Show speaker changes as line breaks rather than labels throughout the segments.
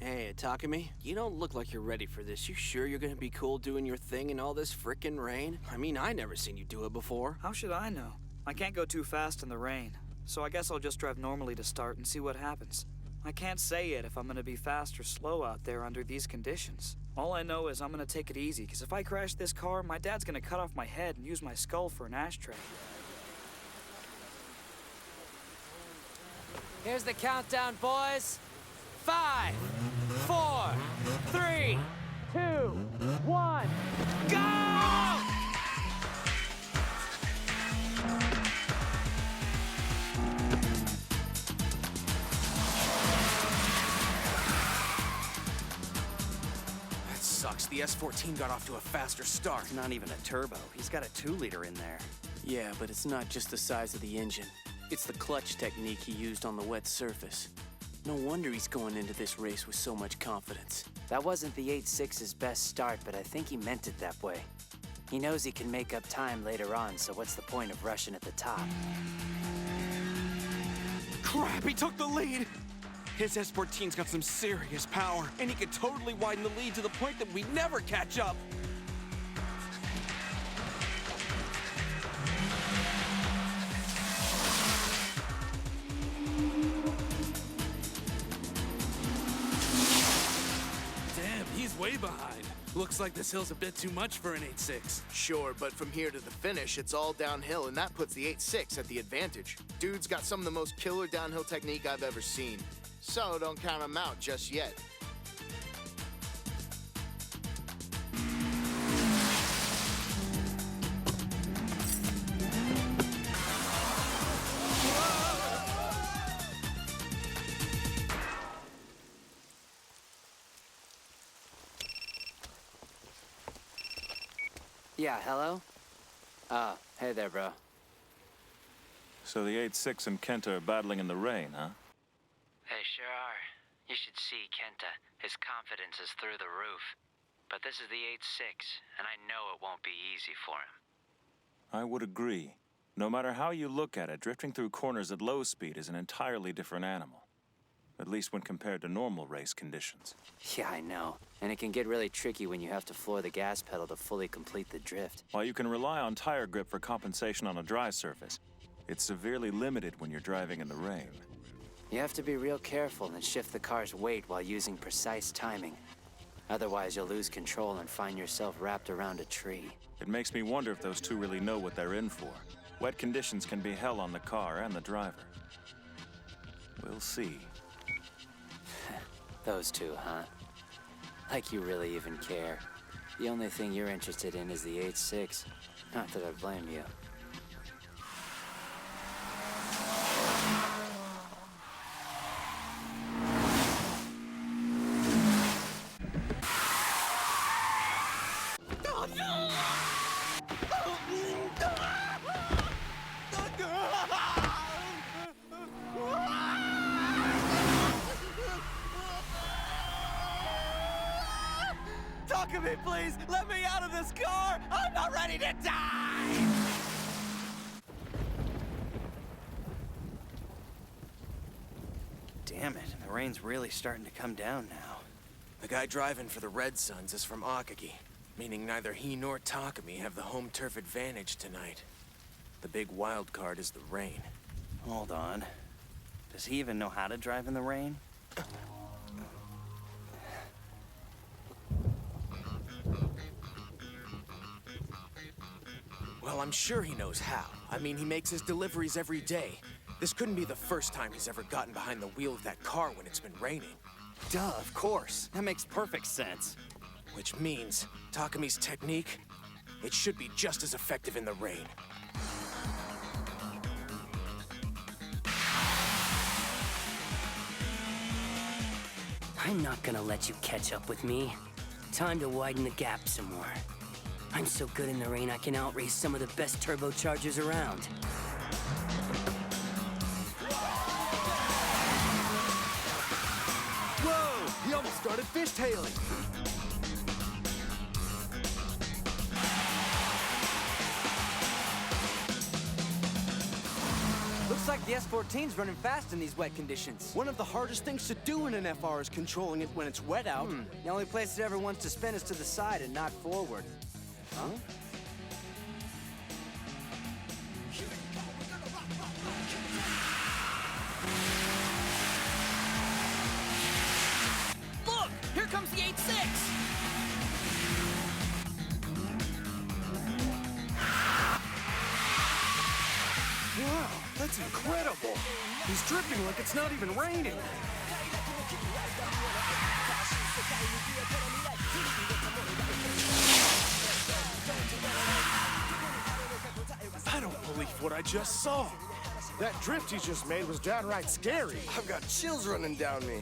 Hey, Takumi, you don't look like you're ready for this. You sure you're gonna be cool doing your thing in all this frickin' rain? I mean, I never seen you do it before.
How should I know? I can't go too fast in the rain, so I guess I'll just drive normally to start and see what happens. I can't say yet if I'm gonna be fast or slow out there under these conditions. All I know is I'm gonna take it easy, because if I crash this car, my dad's gonna cut off my head and use my skull for an ashtray.
Here's the countdown, boys. 5, 4, 3, 2, 1, go! That sucks. The S14 got off to a faster start.
It's not even a turbo. He's got a 2-liter in there.
Yeah, but it's not just the size of the engine. It's the clutch technique he used on the wet surface. No wonder he's going into this race with so much confidence.
That wasn't the 8.6's best start, but I think he meant it that way. He knows he can make up time later on, so what's the point of rushing at the top?
Crap, he took the lead! His S14's got some serious power, and he could totally widen the lead to the point that we never catch up!
Way behind. Looks like this hill's a bit too much for an 8.6.
Sure, but from here to the finish, it's all downhill, and that puts the 8.6 at the advantage. Dude's got some of the most killer downhill technique I've ever seen. So don't count him out just yet.
Yeah, hello? Hey there, bro.
So the 8.6 and Kenta are battling in the rain, huh?
They sure are. You should see Kenta. His confidence is through the roof. But this is the 8.6, and I know it won't be easy for him.
I would agree. No matter how you look at it, drifting through corners at low speed is an entirely different animal. At least when compared to normal race conditions.
Yeah, I know. And it can get really tricky when you have to floor the gas pedal to fully complete the drift.
While you can rely on tire grip for compensation on a dry surface, it's severely limited when you're driving in the rain.
You have to be real careful and shift the car's weight while using precise timing. Otherwise, you'll lose control and find yourself wrapped around a tree.
It makes me wonder if those two really know what they're in for. Wet conditions can be hell on the car and the driver. We'll see.
Those two, huh? Like you really even care. The only thing you're interested in is the 8.6. Not that I blame you.
Talk to me, please! Let me out of this car! I'm not ready to die!
Damn it. rain's really starting to come down now.
The guy driving for the Red Suns is from Akagi, meaning neither he nor Takumi have the home turf advantage tonight. The big wild card is the rain.
Hold on. Does he even know how to drive in the rain?
Well, I'm sure he knows how. I mean, he makes his deliveries every day. This couldn't be the first time he's ever gotten behind the wheel of that car when it's been raining.
Duh, of course. That makes perfect sense.
Which means Takumi's technique, it should be just as effective in the rain.
I'm not gonna let you catch up with me. Time to widen the gap some more. I'm so good in the rain I can outrace some of the best turbochargers around.
Whoa! He almost started fishtailing.
Looks like the S14's running fast in these wet conditions.
One of the hardest things to do in an FR is controlling it when it's wet out.
The only place it ever wants to spin is to the side and not forward. Huh?
Look! Here comes the 8.6!
Wow, that's incredible! He's drifting like it's not even raining! I don't believe what I just saw!
That drift he just made was downright scary.
I've got chills running down me.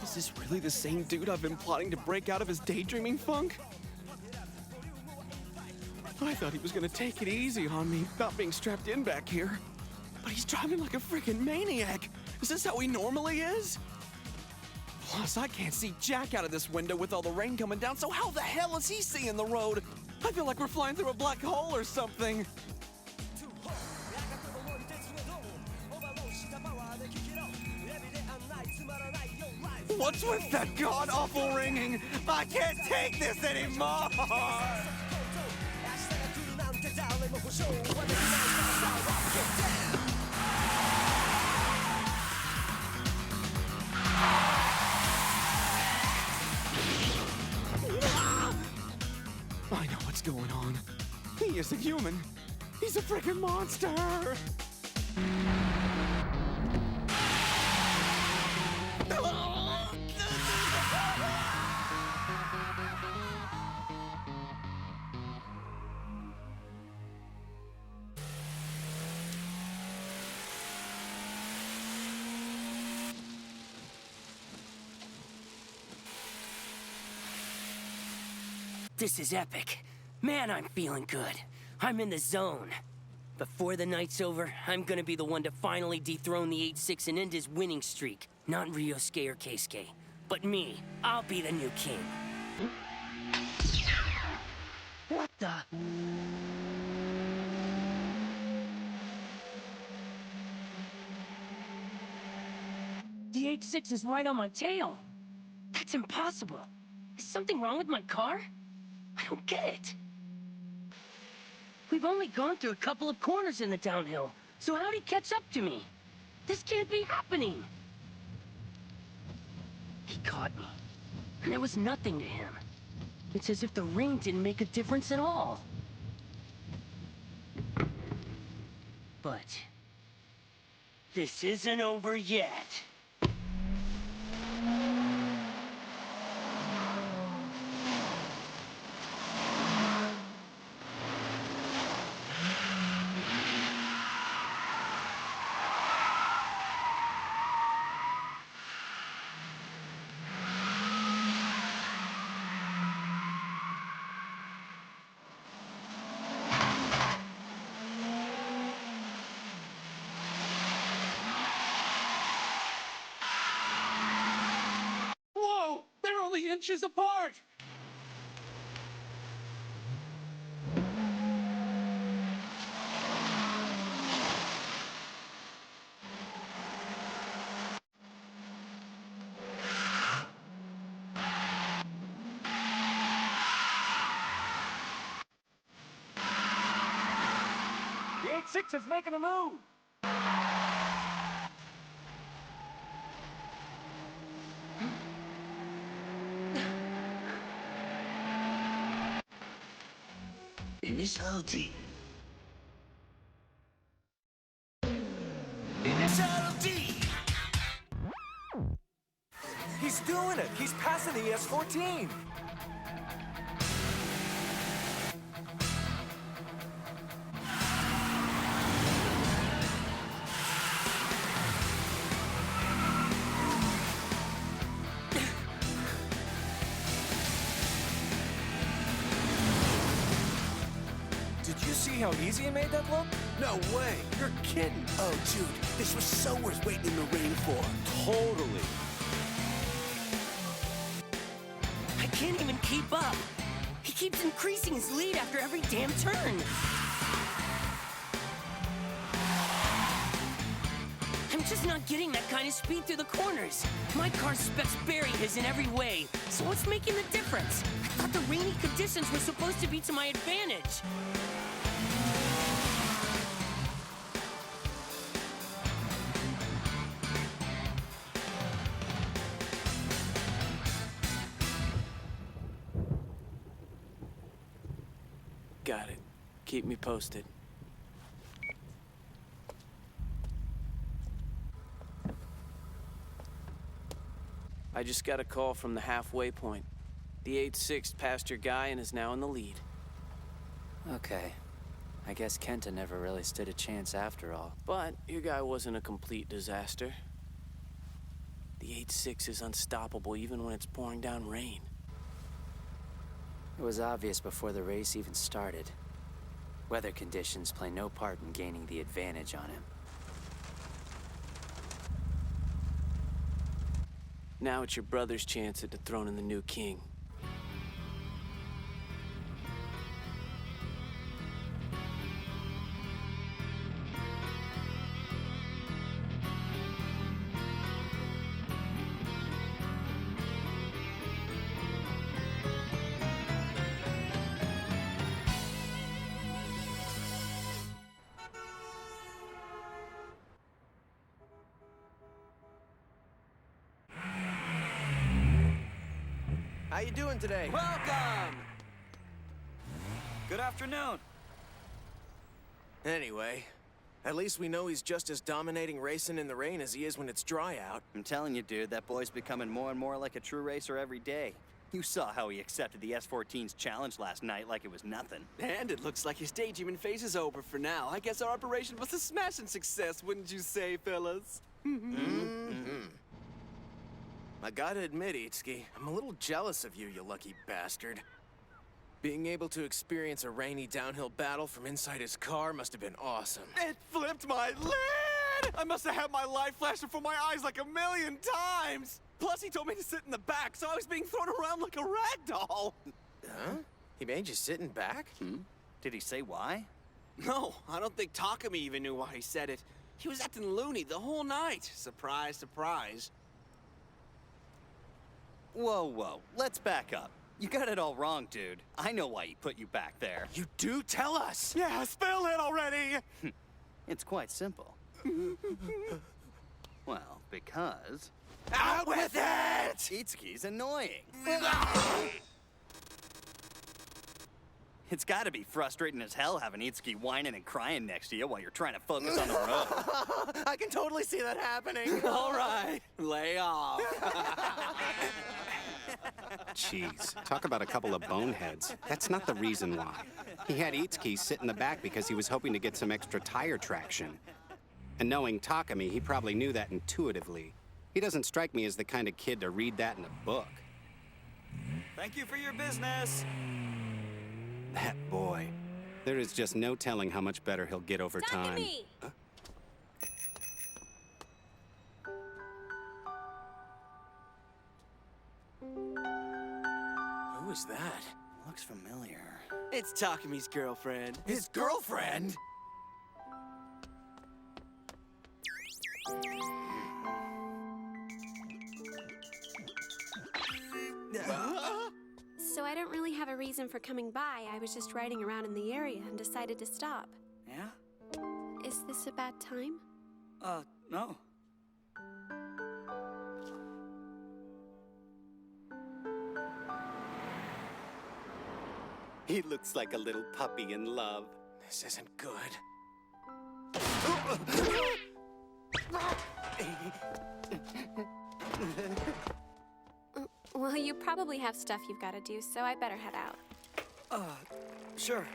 Is this really the same dude I've been plotting to break out of his daydreaming funk? I thought he was gonna take it easy on me, not being strapped in back here. But he's driving like a freaking maniac. Is this how he normally is? Plus, I can't see Jack out of this window with all the rain coming down, so how the hell is he seeing the road? I feel like we're flying through a black hole or something. What's with that god-awful ringing? I can't take this anymore! I know what's going on. He isn't human. He's a freaking monster!
This is epic. Man, I'm feeling good. I'm in the zone. Before the night's over, I'm gonna be the one to finally dethrone the 8-6 and end his winning streak. Not Ryosuke or Keisuke, but me. I'll be the new king. What the? The 8-6 is right on my tail. That's impossible. Is something wrong with my car? I don't get it. We've only gone through a couple of corners in the downhill, so how'd he catch up to me? This can't be happening. He caught me, and there was nothing to him. It's as if the rain didn't make a difference at all. But this isn't over yet.
Whoa! They're only inches apart!
8-6 is making a move.
Initial D.
He's doing it! He's passing the S-14! Did you see how easy he made that look?
No way! You're kidding!
Oh, dude, this was so worth waiting in the rain for.
Totally.
I can't even keep up. He keeps increasing his lead after every damn turn. I'm just not getting that kind of speed through the corners. My car's specs bury his in every way. So what's making the difference? I thought the rainy conditions were supposed to be to my advantage.
Got it. Keep me posted. I just got a call from the halfway point. The 8-6 passed your guy and is now in the lead.
Okay. I guess Kenta never really stood a chance after all.
But your guy wasn't a complete disaster. The 8-6 is unstoppable even when it's pouring down rain.
It was obvious before the race even started. Weather conditions play no part in gaining the advantage on him.
Now it's your brother's chance at dethroning the new king.
How you doing today?
Welcome! Good afternoon.
Anyway, at least we know he's just as dominating racing in the rain as he is when it's dry out.
I'm telling you, dude, that boy's becoming more and more like a true racer every day. You saw how he accepted the S-14's challenge last night like it was nothing.
And it looks like his daydreaming phase is over for now. I guess our operation was a smashing success, wouldn't you say, fellas?
I gotta admit, Itsuki, I'm a little jealous of you, you lucky bastard. Being able to experience a rainy downhill battle from inside his car must have been awesome.
It flipped my lid! I must have had my light flashing before my eyes like 1,000,000 times! Plus, he told me to sit in the back, so I was being thrown around like a rag doll!
Huh? He made you sit in back?
Did he say why?
No, I don't think Takumi even knew why he said it. He was acting loony the whole night. Surprise, surprise.
Whoa, whoa, let's back up. You got it all wrong, dude. I know why he put you back there.
You do tell us!
Yeah, spill it already!
It's quite simple. Well, because...
Out with it!
Itsuki's annoying. It's gotta be frustrating as hell having Itsuki whining and crying next to you while you're trying to focus on the road.
I can totally see that happening.
All right, lay off.
Jeez, talk about a couple of boneheads. That's not the reason why. He had Itsuki sit in the back because he was hoping to get some extra tire traction. And knowing Takumi, he probably knew that intuitively. He doesn't strike me as the kind of kid to read that in a book.
Thank you for your business.
That boy. There is just no telling how much better he'll get over time.
Takumi!
Huh?
Who is that?
Looks familiar.
It's Takumi's girlfriend.
His girlfriend?
So I don't really have a reason for coming by. I was just riding around in the area and decided to stop.
Yeah?
Is this a bad time?
No.
He looks like a little puppy in love.
This isn't good.
Well, you probably have stuff you've got to do, so I better head out.
Sure.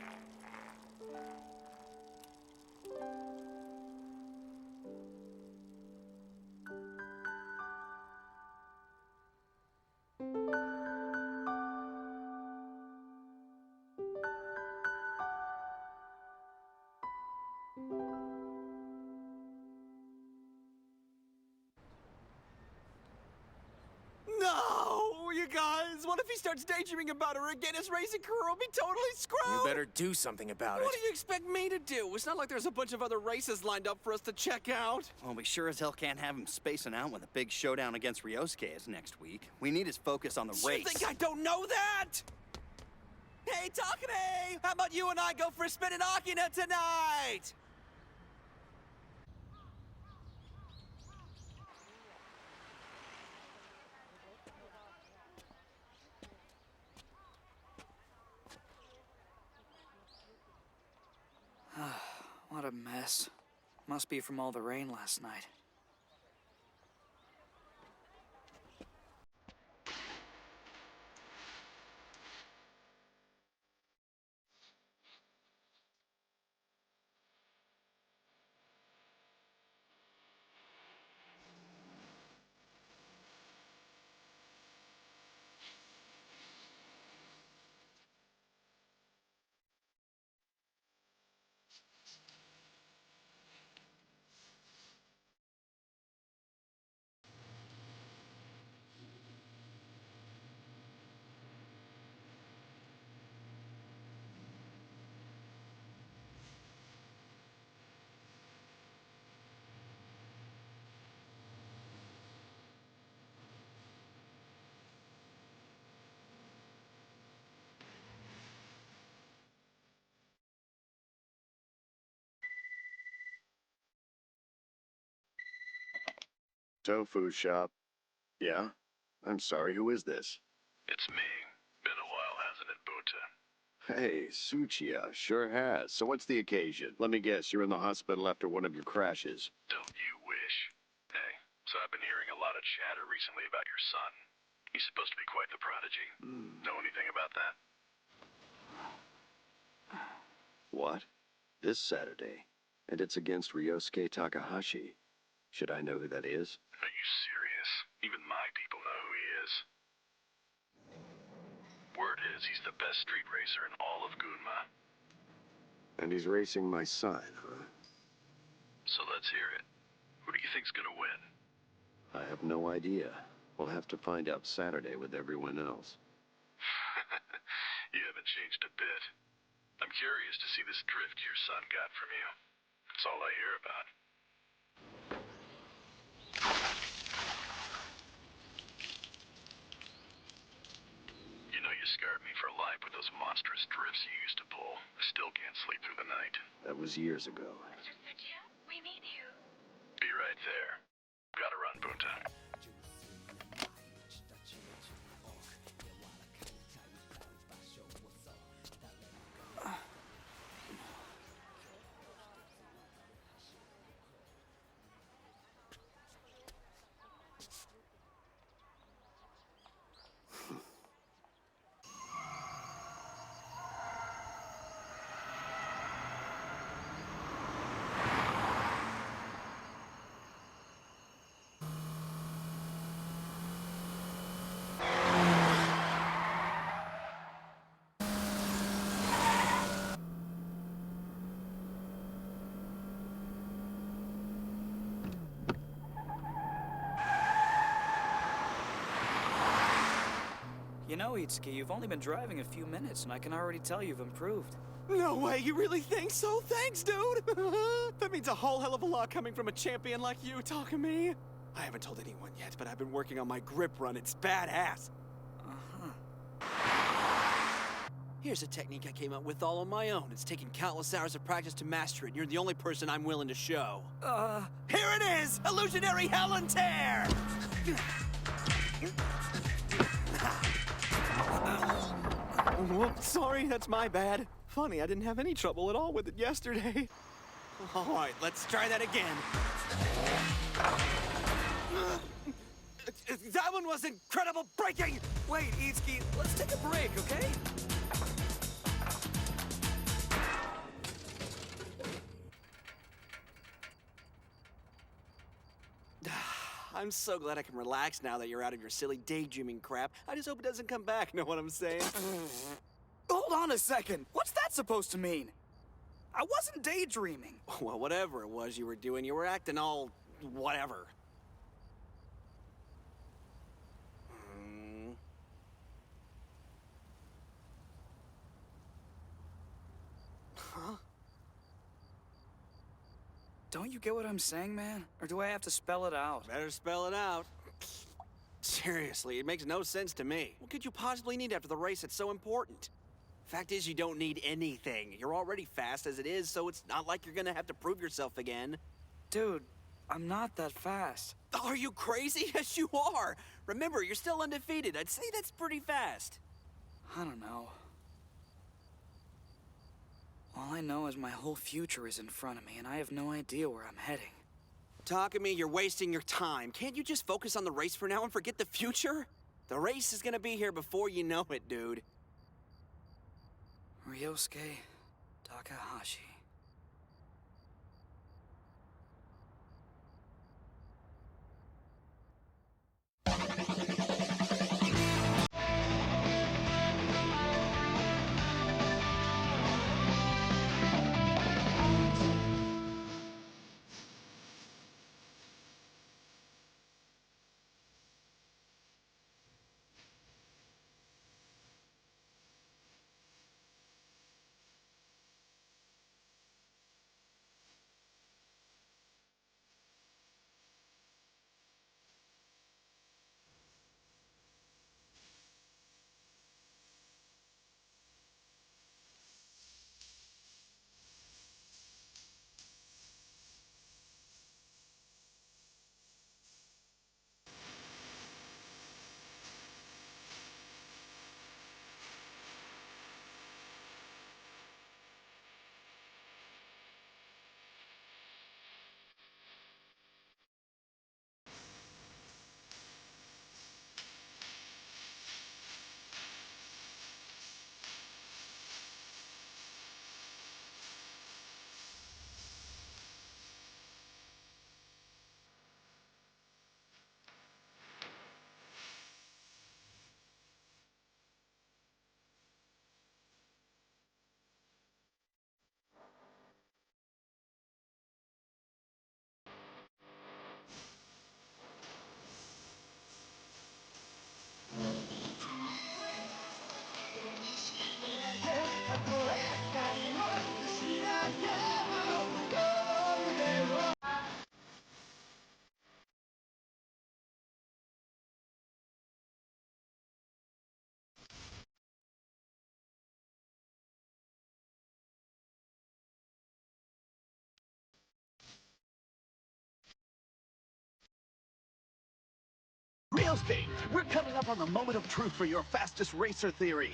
No, you guys. What if he starts daydreaming about her again? His racing career will be totally screwed.
You better do something about it.
What do you expect me to do? It's not like there's a bunch of other races lined up for us to check out.
Well, we sure as hell can't have him spacing out when the big showdown against Ryosuke is next week. We need his focus on the race.
You think I don't know that? Hey, Takane! How about you and I go for a spin in Akina tonight?
What a mess. Must be from all the rain last night.
Tofu shop. Yeah? I'm sorry, who is this?
It's me. Been a while, hasn't it, Bunta?
Hey, Tsuchiya, sure has. So what's the occasion? Let me guess, you're in the hospital after one of your crashes.
Don't you wish? Hey, so I've been hearing a lot of chatter recently about your son. He's supposed to be quite the prodigy. Know anything about that?
What? This Saturday. And it's against Ryosuke Takahashi. Should I know who that is?
Are you serious? Even my people know who he is. Word is he's the best street racer in all of Gunma.
And he's racing my son, huh?
So let's hear it. Who do you think's gonna win?
I have no idea. We'll have to find out Saturday with everyone else.
You haven't changed a bit. I'm curious to see this drift your son got from you. That's all I hear about. You know you scarred me for life with those monstrous drifts you used to pull. I still can't sleep through the night.
That was years ago.
We need you. Be right there. Gotta run, Bunta.
You know, Itsuki, you've only been driving a few minutes, and I can already tell you've improved.
No way, you really think so? Thanks, dude! That means a whole hell of a lot coming from a champion like you, Takumi. I haven't told anyone yet, but I've been working on my grip run. It's badass. Here's a technique I came up with all on my own. It's taken countless hours of practice to master it, and you're the only person I'm willing to show. Here it is! Illusionary Hell and Tear! Whoops, sorry, that's my bad. Funny, I didn't have any trouble at all with it yesterday. All right, let's try that again. That one was incredible breaking!
Wait, Itsuki, let's take a break, okay?
I'm so glad I can relax now that you're out of your silly daydreaming crap. I just hope it doesn't come back, know what I'm saying?
Hold on a second. What's that supposed to mean? I wasn't daydreaming.
Well, whatever it was you were doing, you were acting all whatever. Huh?
Don't you get what I'm saying, man? Or do I have to spell it out?
Better spell it out. Seriously, it makes no sense to me. What could you possibly need after the race that's so important? Fact is, you don't need anything. You're already fast as it is, so it's not like you're gonna have to prove yourself again.
Dude, I'm not that fast.
Are you crazy? Yes, you are. Remember, you're still undefeated. I'd say that's pretty fast.
I don't know. All I know is my whole future is in front of me, and I have no idea where I'm heading.
Takumi, you're wasting your time. Can't you just focus on the race for now and forget the future? The race is gonna be here before you know it, dude.
Ryosuke Takahashi.
Ryosuke, we're coming up on the moment of truth for your fastest racer theory.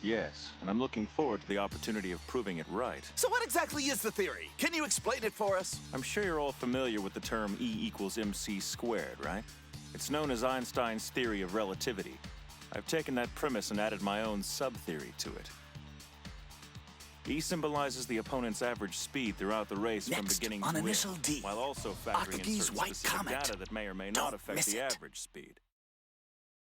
Yes, and I'm looking forward to the opportunity of proving it right.
So what exactly is the theory? Can you explain it for us?
I'm sure you're all familiar with the term E=mc², right? It's known as Einstein's theory of relativity. I've taken that premise and added my own sub-theory to it. E symbolizes the opponent's average speed throughout the race from beginning to
on
end,
Initial D,
while also factoring in
Akagi's
certain
white
specific
comet.
data that may or may
Don't
not affect
miss
the
it.
average speed.